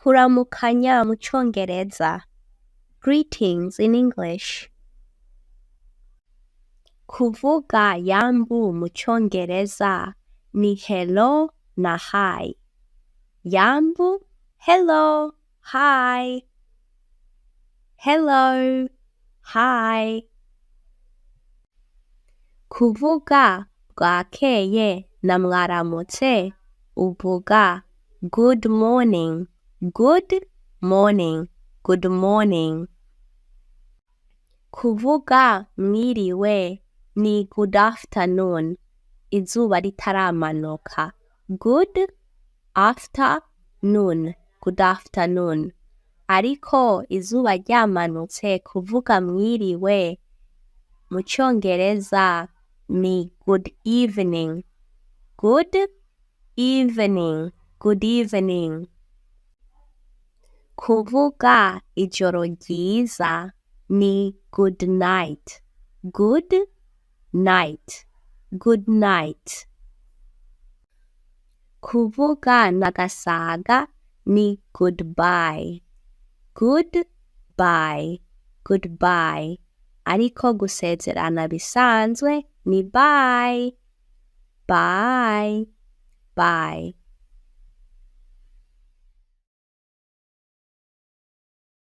kuramukanya mu Congereza. Greetings in English. Kuvuga yambu mu Congereza ni hello na hi. Yambu, hello, hi. Hello, hi. Kuvuga bwakeye na mwaramutse uvuga good morning, good morning, good morning. Kuvuga mwiriwe ni good afternoon, izuba ritaramanuka. Good afternoon, good afternoon. Ariko izuba ryamanutse kuvuga mwiriwe mu Congereza ni good evening. Good evening, good evening. Kuvuga ijoro ryiza ni good night. Good night, good night. Kuvuga nagasaga ni goodbye. Goodbye, goodbye. Ariko gusezerana bisanzwe ni bye. Bye, bye.